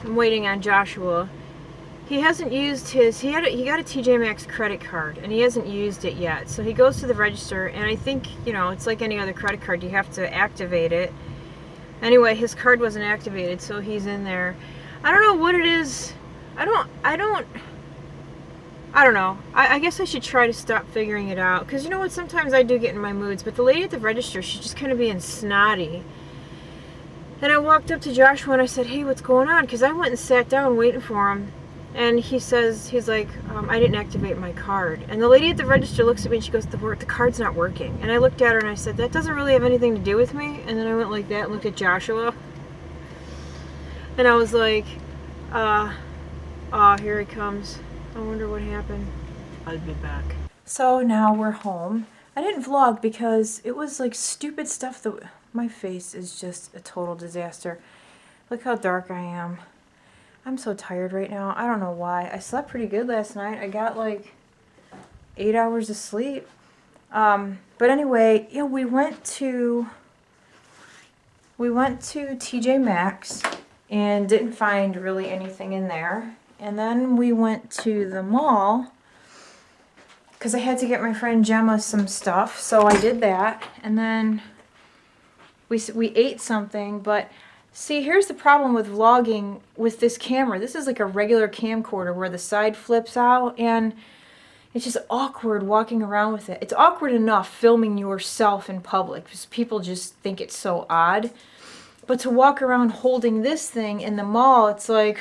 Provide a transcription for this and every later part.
I'm waiting on Joshua. He hasn't used his, he got a TJ Maxx credit card, and he hasn't used it yet. So he goes to the register, and I think, you know, it's like any other credit card. You have to activate it. Anyway, his card wasn't activated, so he's in there. I don't know what it is. I don't know. I guess I should try to stop figuring it out. Because you know what? Sometimes I do get in my moods. But the lady at the register, she's just kind of being snotty. And I walked up to Joshua and I said, hey, what's going on? Because I went and sat down waiting for him. And he's like, I didn't activate my card. And the lady at the register looks at me and she goes, the card's not working. And I looked at her and I said, that doesn't really have anything to do with me. And then I went like that and looked at Joshua. And I was like, here he comes. I wonder what happened. I'll be back. So now we're home. I didn't vlog because it was like stupid stuff that my face is just a total disaster. Look how dark I am. I'm so tired right now. I don't know why. I slept pretty good last night. I got like 8 hours of sleep. But anyway, you know, we went to TJ Maxx and didn't find really anything in there. And then we went to the mall because I had to get my friend Gemma some stuff. So I did that. And then we ate something. But see, here's the problem with vlogging with this camera. This is like a regular camcorder where the side flips out. And it's just awkward walking around with it. It's awkward enough filming yourself in public because people just think it's so odd. But to walk around holding this thing in the mall, it's like...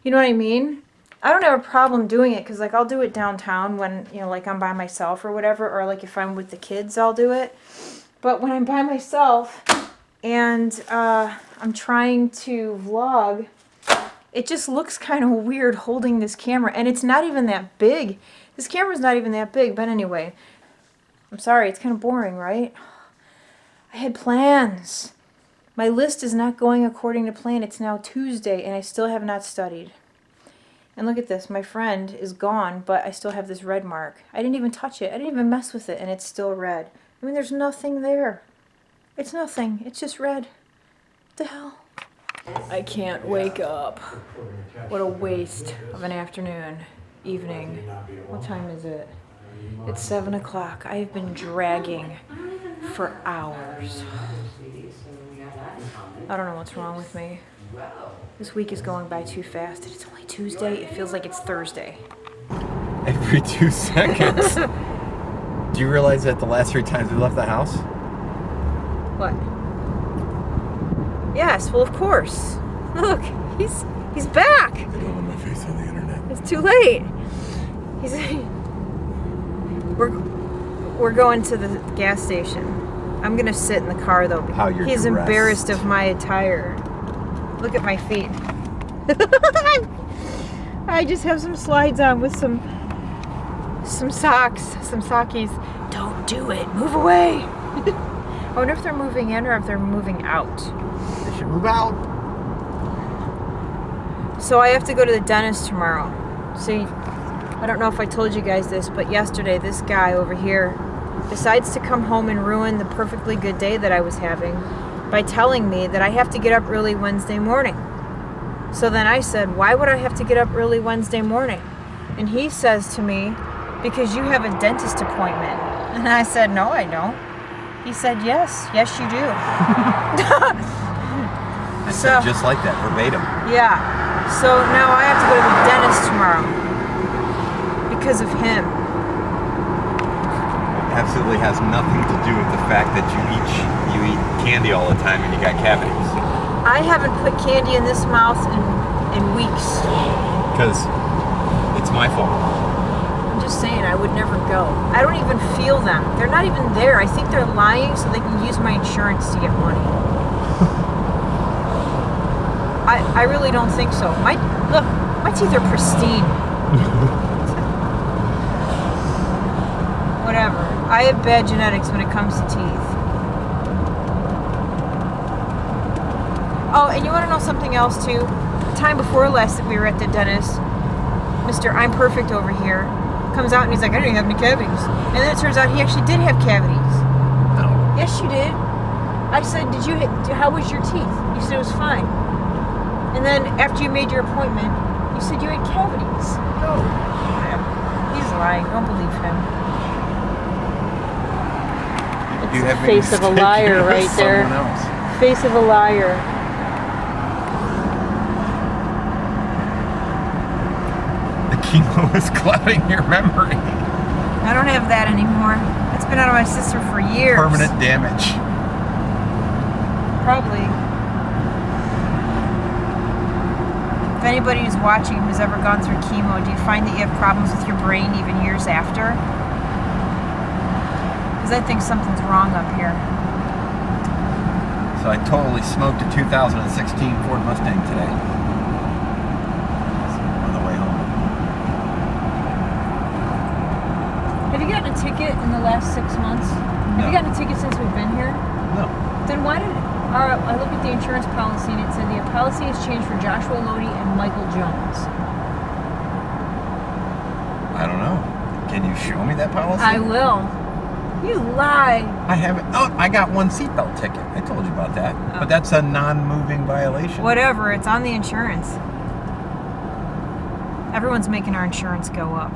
You know what I mean? I don't have a problem doing it because, like, I'll do it downtown when, you know, like, I'm by myself or whatever. Or, like, if I'm with the kids, I'll do it. But when I'm by myself and I'm trying to vlog, it just looks kind of weird holding this camera. And it's not even that big. This camera's not even that big. But anyway, I'm sorry. It's kind of boring, right? I had plans. My list is not going according to plan. It's now Tuesday and I still have not studied. And look at this. My friend is gone, but I still have this red mark. I didn't even touch it. I didn't even mess with it and it's still red. I mean, there's nothing there. It's nothing. It's just red. What the hell? I can't wake up. What a waste of an afternoon, evening. What time is it? It's 7 o'clock. I have been dragging for hours. I don't know what's wrong with me. This week is going by too fast. It's only Tuesday. It feels like it's Thursday. Every 2 seconds. Do you realize that the last 3 times we left the house? What? Yes, well, of course. Look, he's back. I don't want my face on the internet. It's too late. We're going to the gas station. I'm gonna sit in the car though. How you're He's dressed. embarrassed of my attire. Look at my feet. I just have some slides on with some socks, some sockies. Don't do it. Move away. I wonder if they're moving in or if they're moving out. They should move out. So I have to go to the dentist tomorrow. See, I don't know if I told you guys this, but yesterday this guy over here decides to come home and ruin the perfectly good day that I was having by telling me that I have to get up early Wednesday morning. So then I said, why would I have to get up early Wednesday morning? And he says to me, because you have a dentist appointment. And I said, no, I don't. He said, yes, you do. I said just like that, verbatim. Yeah. So now I have to go to the dentist tomorrow because of him. Absolutely has nothing to do with the fact that you eat candy all the time and you got cavities. I haven't put candy in this mouth in weeks. Because it's my fault. I'm just saying, I would never go. I don't even feel them. They're not even there. I think they're lying so they can use my insurance to get money. I really don't think so. Look, my teeth are pristine. Whatever. I have bad genetics when it comes to teeth. Oh, and you want to know something else too? The time before last that we were at the dentist, Mr. I'm Perfect over here comes out and he's like, I don't even have any cavities. And then it turns out he actually did have cavities. No. Yes, you did. I said, how was your teeth? You said it was fine. And And then after you made your appointment, you said you had cavities. No. He's lying. Don't believe him. It's You the have me face of a mistaken liar with right there. someone else. Face of a liar. The chemo is clouding your memory. I don't have that anymore. It's been out of my system for years. Permanent damage. Probably. If anybody who's watching who's ever gone through chemo, do you find that you have problems with your brain even years after? Because I think something's wrong up here. So I totally smoked a 2016 Ford Mustang today. On the way home. Have you gotten a ticket in the last 6 months? Have you gotten a ticket since we've been here? No. Then why did... I look at the insurance policy and it said the policy has changed for Joshua Lodi and Michael Jones. I don't know. Can you show me that policy? I will. You lie. I haven't. Oh, I got one seatbelt ticket. I told you about that. But that's a non-moving violation. Whatever, it's on the insurance. Everyone's making our insurance go up.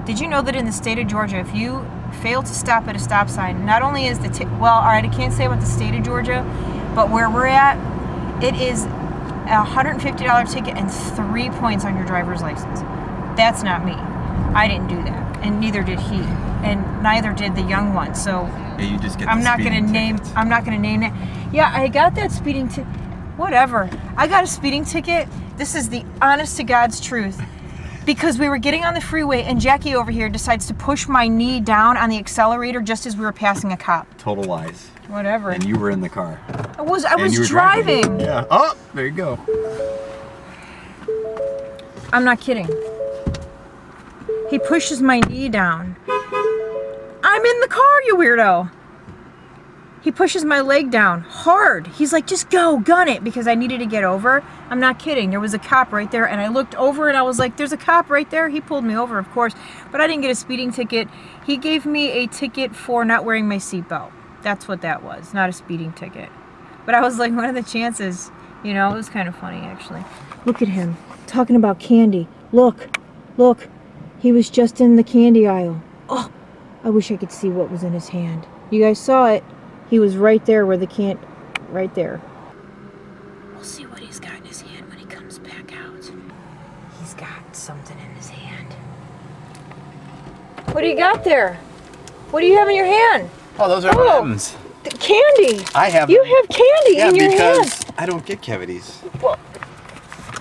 Did you know that in the state of Georgia, if you fail to stop at a stop sign, not only is the well, all right, I can't say about the state of Georgia, but where we're at, it is a $150 ticket and 3 points on your driver's license. That's not me. I didn't do that, and neither did he, and neither did the young one. So Yeah, you just get. I'm not gonna name. I'm not gonna name it. Yeah, I got that speeding ticket. Whatever. I got a speeding ticket. This is the honest to God's truth. Because we were getting on the freeway and Jackie over here decides to push my knee down on the accelerator just as we were passing a cop. Total lies. Whatever. And you were in the car. I was And you were driving. Yeah. Oh, there you go. I'm not kidding. He pushes my knee down. I'm in the car, you weirdo. He pushes my leg down hard. He's like, just go, gun it, because I needed to get over. I'm not kidding. There was a cop right there, and I looked over, and I was like, there's a cop right there. He pulled me over, of course, but I didn't get a speeding ticket. He gave me a ticket for not wearing my seatbelt. That's what that was, not a speeding ticket. But I was like, what are the chances? You know, it was kind of funny, actually. Look at him, talking about candy. Look, look. He was just in the candy aisle. Oh, I wish I could see what was in his hand. You guys saw it. He was right there where the right there. We'll see what he's got in his hand when he comes back out. He's got something in his hand. What do you got there? What do you have in your hand? Oh, those are M&Ms. Candy. I have. You have candy in your hand. because I don't get cavities. Well,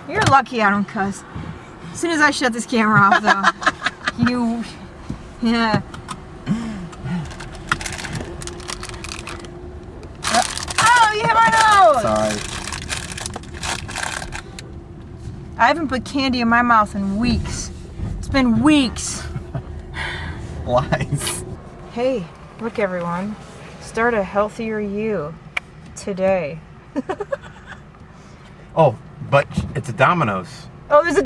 you're lucky I don't cuss. As soon as I shut this camera off, though, yeah. Oh, you hit my nose! Sorry. I haven't put candy in my mouth in weeks. It's been weeks. Lies. Hey, look everyone. Start a healthier you today. Oh, but it's a Domino's. Oh, there's a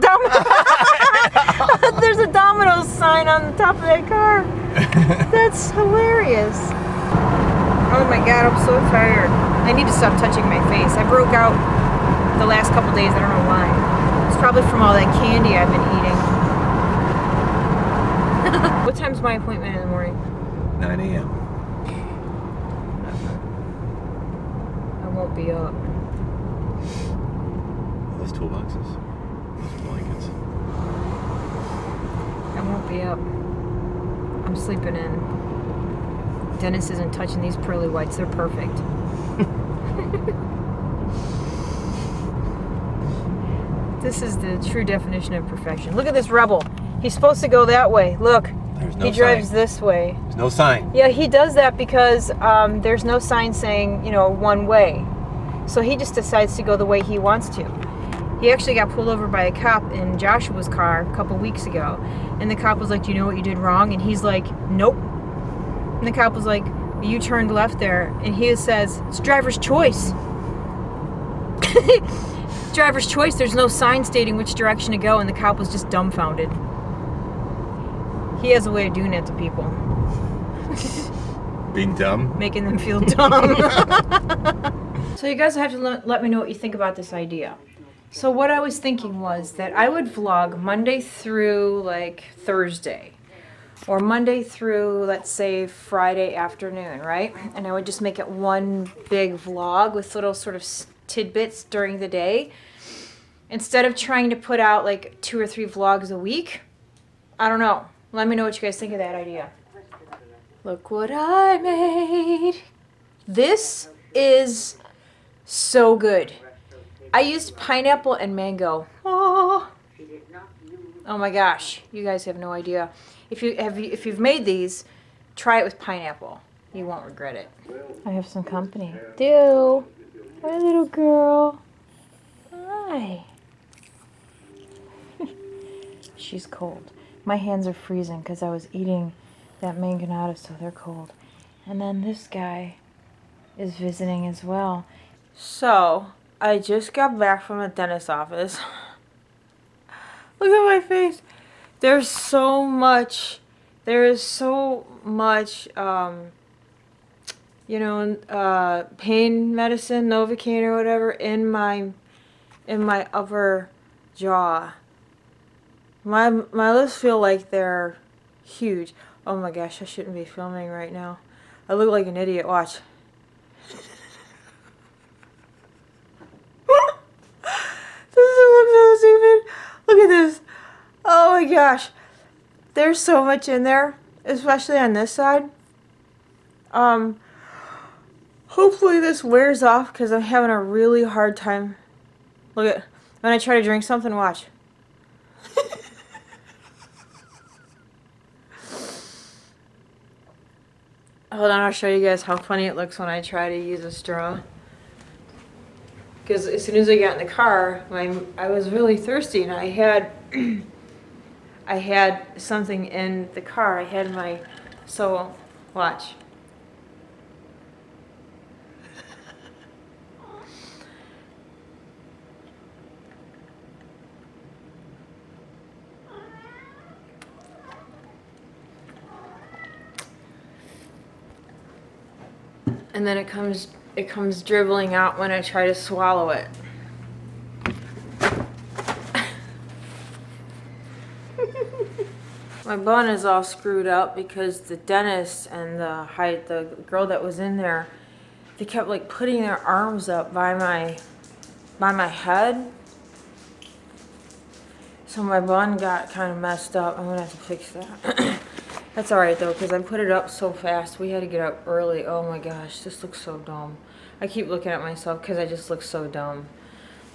There's a Domino's sign on the top of that car. That's hilarious. Oh my God, I'm so tired. I need to stop touching my face. I broke out the last couple days. I don't know why. It's probably from all that candy I've been eating. What time's my appointment in the morning? 9 a.m. I won't be up. Those toolboxes. Those blankets. I won't be up. I'm sleeping in. Dennis isn't touching these pearly whites. They're perfect. This is the true definition of perfection. Look at this rebel. He's supposed to go that way. Look. There's no He drives sign. this way. There's no sign. Yeah, he does that because there's no sign saying, you know, one way. So he just decides to go the way he wants to. He actually got pulled over by a cop in Joshua's car a couple weeks ago. And the cop was like, do you know what you did wrong? And he's like, nope. And the cop was like, you turned left there. And he says, it's driver's choice. It's driver's choice. There's no sign stating which direction to go. And the cop was just dumbfounded. He has a way of doing that to people. Being dumb? Making them feel dumb. So you guys have to let me know what you think about this idea. So what I was thinking was that I would vlog Monday through like Thursday. Or Monday through, let's say, Friday afternoon, right? And I would just make it one big vlog with little sort of tidbits during the day. Instead of trying to put out like 2 or 3 vlogs a week. I don't know. Let me know what you guys think of that idea. Look what I made. This is so good. I used pineapple and mango. Oh my gosh. You guys have no idea. If you've made these, try it with pineapple. You won't regret it. I have some company. Do. Hi, little girl. Hi. She's cold. My hands are freezing because I was eating that mangonada, so they're cold. And then this guy is visiting as well. So, I just got back from the dentist's office. Look at my face. There is so much, pain medicine, Novocaine or whatever in my upper jaw. My lips feel like they're huge. Oh my gosh, I shouldn't be filming right now. I look like an idiot. Watch. Doesn't it look so stupid? Look at this. Oh my gosh. There's so much in there, especially on this side. Hopefully this wears off because I'm having a really hard time. Look at, when I try to drink something, watch. Hold on, I'll show you guys how funny it looks when I try to use a straw. Because as soon as I got in the car, I was really thirsty, and I had something in the car. I had so watch. And then it comes dribbling out when I try to swallow it. My bun is all screwed up because the dentist and the girl that was in there, they kept like putting their arms up by my head. So my bun got kind of messed up. I'm gonna have to fix that. That's alright though, because I put it up so fast. We had to get up early. Oh my gosh, this looks so dumb. I keep looking at myself because I just look so dumb.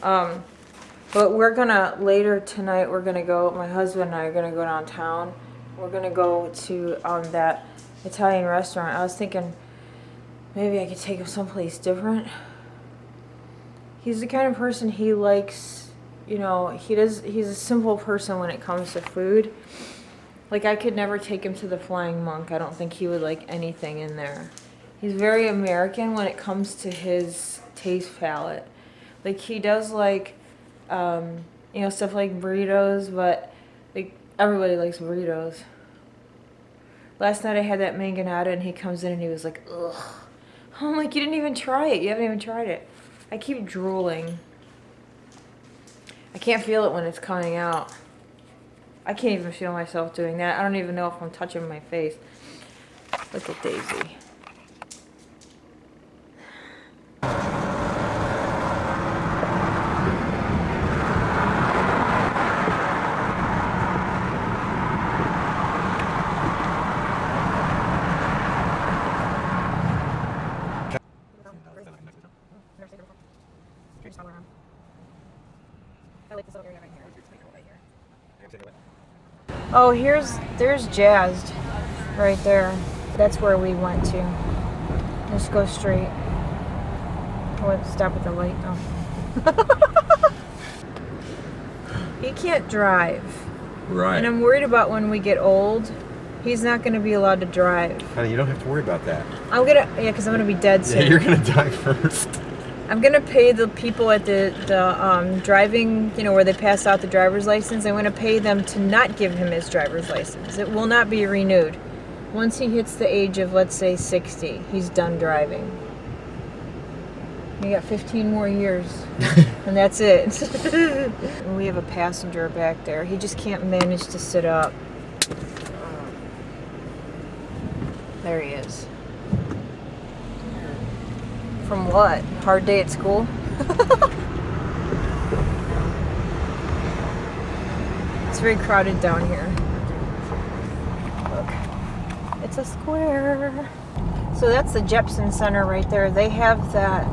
But we're gonna, later tonight, my husband and I are gonna go downtown. We're gonna go to that Italian restaurant. I was thinking maybe I could take him someplace different. He's the kind of person he likes, he's a simple person when it comes to food. Like, I could never take him to the Flying Monk. I don't think he would like anything in there. He's very American when it comes to his taste palette. Like, he does like, stuff like burritos, but like everybody likes burritos. Last night I had that mangonada and he comes in and he was like, ugh. I'm like, you didn't even try it. You haven't even tried it. I keep drooling. I can't feel it when it's coming out. I can't even feel myself doing that. I don't even know if I'm touching my face. Look at Daisy. Oh, there's Jazzed right there. That's where we went to. Just go straight. Oh, stop at the light though. He can't drive. Right. And I'm worried about when we get old, he's not going to be allowed to drive. Honey, you don't have to worry about that. Because I'm going to be dead soon. Yeah, you're going to die first. I'm going to pay the people at the driving, where they pass out the driver's license. I'm going to pay them to not give him his driver's license. It will not be renewed. Once he hits the age of, let's say, 60, he's done driving. You got 15 more years, and that's it. And we have a passenger back there. He just can't manage to sit up. There he is. From what? Hard day at school? It's very crowded down here. Look, it's a square. So that's the Jepson Center right there. They have that,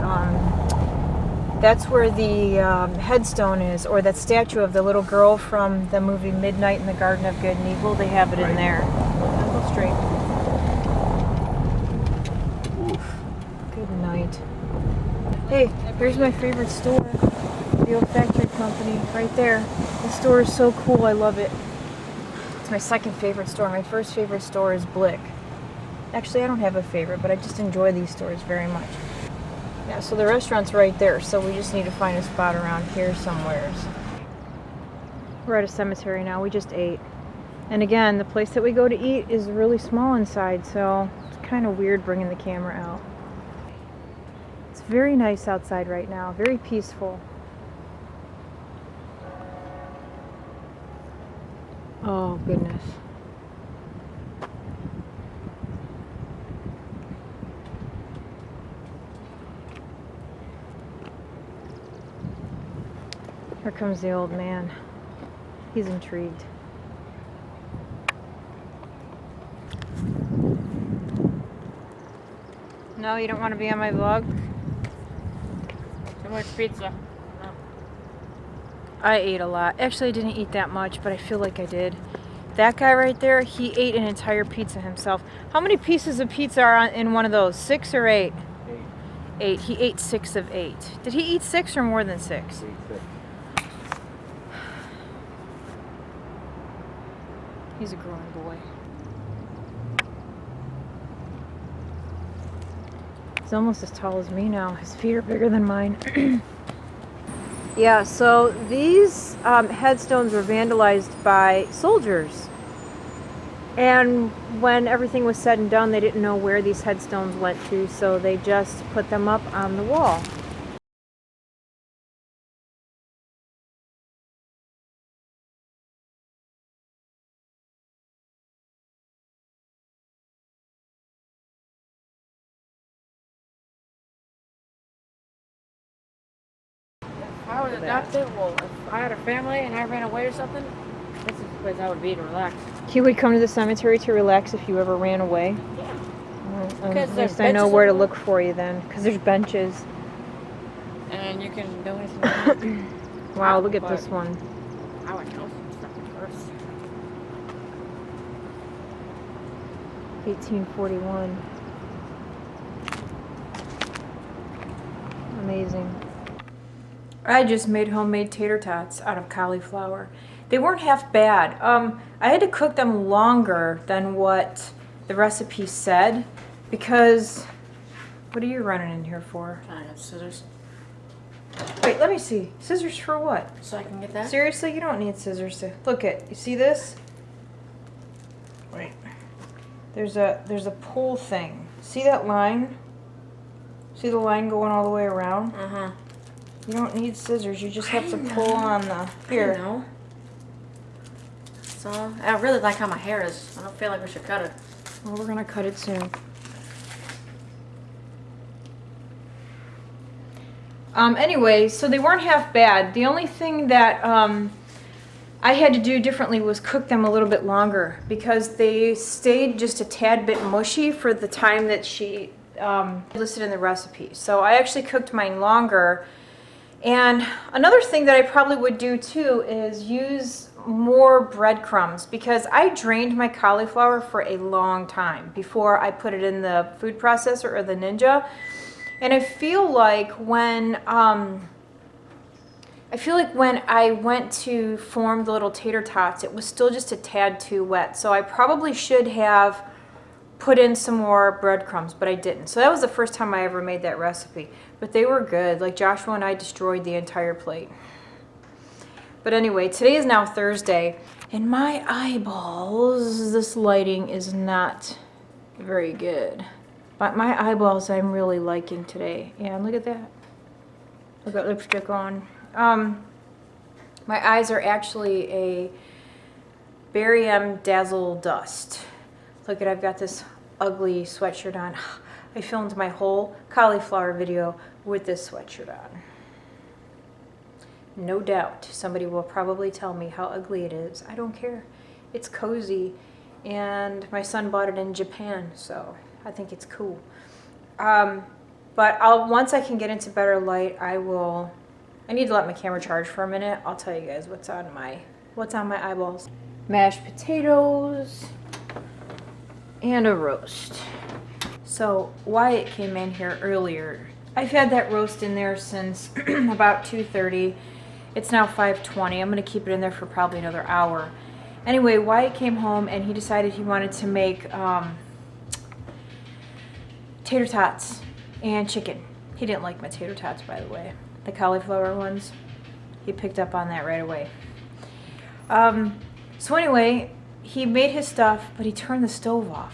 that's where the headstone is, or that statue of the little girl from the movie Midnight in the Garden of Good and Evil. They have it in there. Go straight. Good night. Hey, here's my favorite store. The old factory company, right there. The store is so cool, I love it. It's my second favorite store. My first favorite store is Blick. Actually, I don't have a favorite, but I just enjoy these stores very much. Yeah, so the restaurant's right there, so we just need to find a spot around here somewheres. We're at a cemetery now, we just ate. And again, the place that we go to eat is really small inside, so it's kind of weird bringing the camera out. It's very nice outside right now, very peaceful. Oh, goodness. Here comes the old man. He's intrigued. No, you don't want to be on my vlog? Too much pizza. No. I ate a lot. Actually, I didn't eat that much, but I feel like I did. That guy right there, he ate an entire pizza himself. How many pieces of pizza are in one of those? 6 or 8? 8. He ate 6 of 8. Did he eat 6 or more than 6? He's a growing boy. He's almost as tall as me now. His feet are bigger than mine. Yeah, so these headstones were vandalized by soldiers. And when everything was said and done, they didn't know where these headstones went to, so they just put them up on the wall. If I was adopted, well, if I had a family and I ran away or something, this is the place I would be to relax. You would come to the cemetery to relax if you ever ran away? Yeah. At Because there's least I know benches where to everywhere. look for you then, because there's benches. And you can do anything. Wow, look at this one. I would know some stuff first. 1841. Amazing. I just made homemade tater tots out of cauliflower. They weren't half bad. I had to cook them longer than what the recipe said because, what are you running in here for? I have scissors. Wait, let me see. Scissors for what? So I can get that? Seriously, you don't need scissors to look at. You see this? Wait. There's a pull thing. See that line? See the line going all the way around? Uh-huh. You don't need scissors. You just have to pull on the here. I know. So I really like how my hair is. I don't feel like we should cut it. Well, we're gonna cut it soon. Anyway, so they weren't half bad. The only thing that I had to do differently was cook them a little bit longer because they stayed just a tad bit mushy for the time that she listed in the recipe. So I actually cooked mine longer. And another thing that I probably would do too is use more breadcrumbs because I drained my cauliflower for a long time before I put it in the food processor or the Ninja. And I feel like when I went to form the little tater tots, it was still just a tad too wet. So I probably should have put in some more breadcrumbs, but I didn't. So that was the first time I ever made that recipe. But they were good. Like Joshua and I destroyed the entire plate. But anyway, today is now Thursday, and my eyeballs, this lighting is not very good. But my eyeballs I'm really liking today. Yeah, look at that. I've got lipstick on. My eyes are actually a Berry M Dazzle Dust. Look at, I've got this ugly sweatshirt on. I filmed my whole cauliflower video with this sweatshirt on. No doubt somebody will probably tell me how ugly it is. I don't care. It's cozy, and my son bought it in Japan, so I think it's cool. But once I can get into better light, I need to let my camera charge for a minute. I'll tell you guys what's on my eyeballs. Mashed potatoes and a roast. So Wyatt came in here earlier. I've had that roast in there since about 2:30. It's now 5:20. I'm gonna keep it in there for probably another hour. Anyway, Wyatt came home and he decided he wanted to make tater tots and chicken. He didn't like my tater tots, by the way. The cauliflower ones. He picked up on that right away. So anyway, he made his stuff, but he turned the stove off.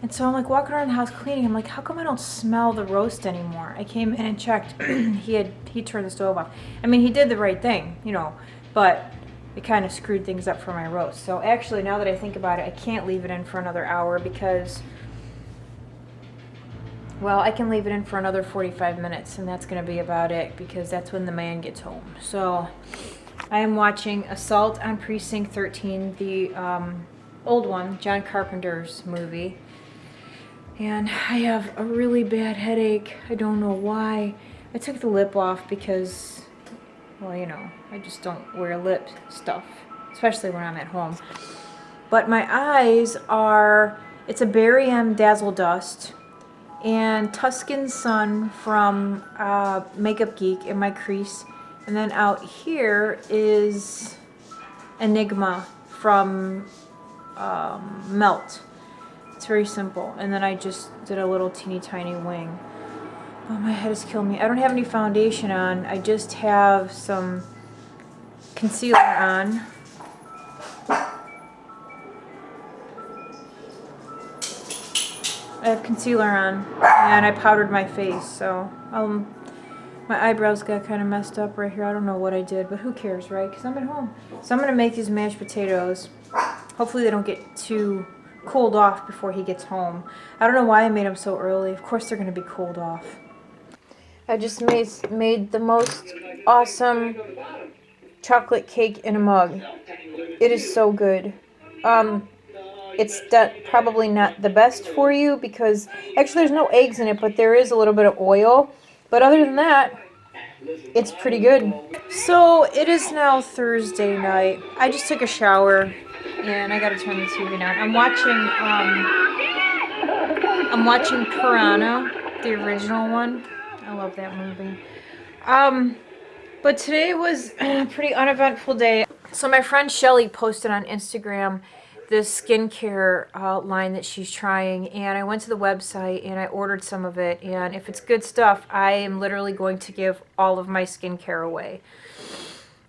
And so I'm like walking around the house cleaning. I'm like, how come I don't smell the roast anymore? I came in and checked. he turned the stove off. I mean, he did the right thing, you know, but it kind of screwed things up for my roast. So actually, now that I think about it, I can't leave it in for another hour because, well, I can leave it in for another 45 minutes, and that's going to be about it because that's when the man gets home. So I am watching Assault on Precinct 13, the old one, John Carpenter's movie. And I have a really bad headache. I don't know why. I took the lip off because, well, you know, I just don't wear lip stuff, especially when I'm at home. But my eyes are, it's a Berry M Dazzle Dust and Tuscan Sun from Makeup Geek in my crease. And then out here is Enigma from Melt. It's very simple. And then I just did a little teeny tiny wing. Oh, my head is killing me. I don't have any foundation on. I just have some concealer on. I have concealer on, and I powdered my face, so my eyebrows got kind of messed up right here. I don't know what I did, but who cares, right? Because I'm at home. So I'm going to make these mashed potatoes. Hopefully they don't get too cooled off before he gets home. I don't know why I made them so early. Of course they're going to be cooled off. I just made the most awesome chocolate cake in a mug. It is so good. It's probably not the best for you because actually there's no eggs in it, but there is a little bit of oil. But other than that, it's pretty good. So it is now Thursday night. I just took a shower and I gotta turn the TV down. I'm watching Piranha, the original one. I love that movie. But today was a pretty uneventful day. So my friend Shelly posted on Instagram this skincare line that she's trying, and I went to the website and I ordered some of it, and if it's good stuff, I am literally going to give all of my skincare away.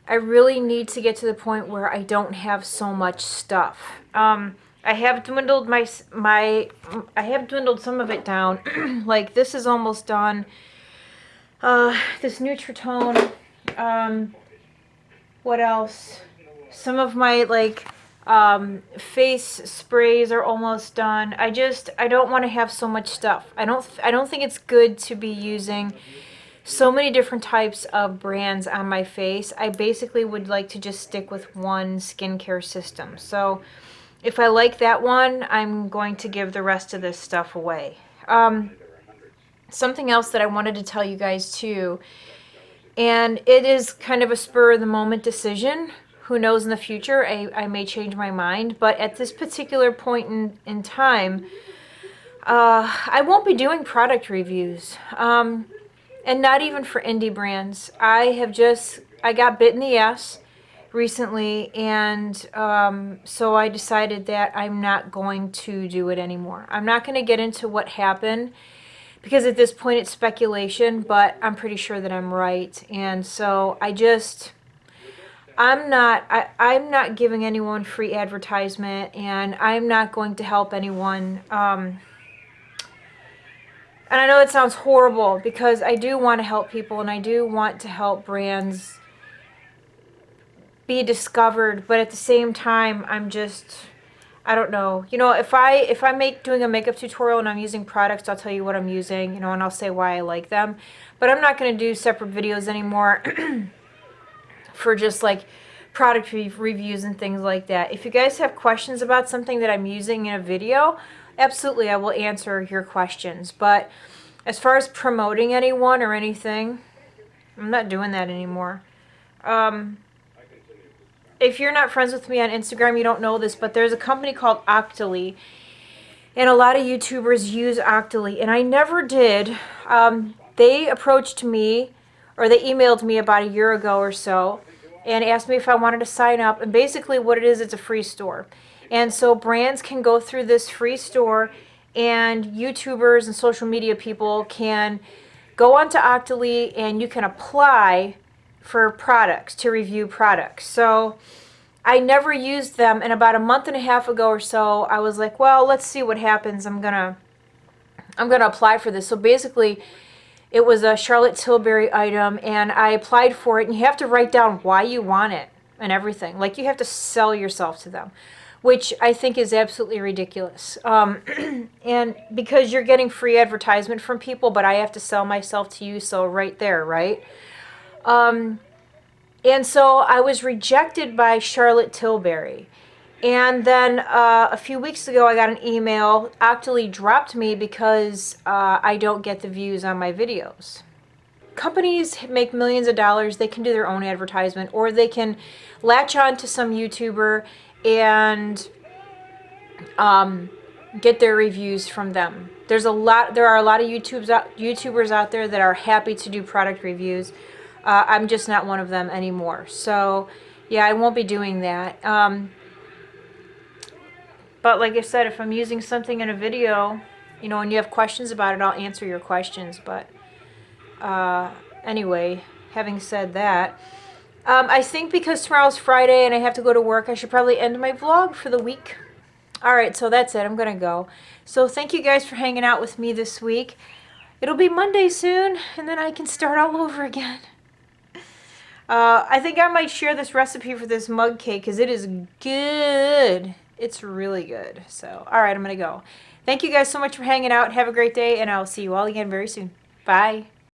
I really need to get to the point where I don't have so much stuff. I have dwindled I have dwindled some of it down. Like this is almost done. This Nutritone. What else? Some of my face sprays are almost done. I don't want to have so much stuff. I don't think it's good to be using so many different types of brands on my face. I basically would like to just stick with one skincare system. So if I like that one, I'm going to give the rest of this stuff away. Something else that I wanted to tell you guys too, and it is kind of a spur of the moment decision. Who knows, in the future, I may change my mind. But at this particular point in time, I won't be doing product reviews. And not even for indie brands. I got bit in the ass recently. And so I decided that I'm not going to do it anymore. I'm not going to get into what happened. Because at this point it's speculation. But I'm pretty sure that I'm right. And so I'm not giving anyone free advertisement, and I'm not going to help anyone And I know it sounds horrible because I do want to help people and I do want to help brands be discovered, but at the same time, I don't know. You know, if I make doing a makeup tutorial and I'm using products, I'll tell you what I'm using, you know, and I'll say why I like them. But I'm not going to do separate videos anymore for just like product reviews and things like that. If you guys have questions about something that I'm using in a video, absolutely, I will answer your questions. But as far as promoting anyone or anything, I'm not doing that anymore. If you're not friends with me on Instagram, you don't know this, but there's a company called Octoly, and a lot of YouTubers use Octoly, and I never did. They approached me, or they emailed me about a year ago or so, and asked me if I wanted to sign up, and basically what it is, it's a free store. And so brands can go through this free store, and YouTubers and social media people can go onto Octoly, and you can apply for products, to review products. So I never used them, and about a month and a half ago or so, I was like, well, let's see what happens. I'm gonna apply for this. So basically, it was a Charlotte Tilbury item, and I applied for it, and you have to write down why you want it and everything. Like, you have to sell yourself to them, which I think is absolutely ridiculous. And because you're getting free advertisement from people, but I have to sell myself to you, so right there, right? And so I was rejected by Charlotte Tilbury. And then a few weeks ago, I got an email. Octoly dropped me because I don't get the views on my videos. Companies make millions of dollars. They can do their own advertisement, or they can latch on to some YouTuber and get their reviews from them. There are a lot of YouTubers out there that are happy to do product reviews. I'm just not one of them anymore. So, yeah, I won't be doing that. But like I said, if I'm using something in a video, you know, and you have questions about it, I'll answer your questions. But anyway, having said that, I think because tomorrow's Friday and I have to go to work, I should probably end my vlog for the week. Alright, so that's it. I'm going to go. So thank you guys for hanging out with me this week. It'll be Monday soon, and then I can start all over again. I think I might share this recipe for this mug cake because it is good. It's really good. So, alright, I'm going to go. Thank you guys so much for hanging out. Have a great day, and I'll see you all again very soon. Bye.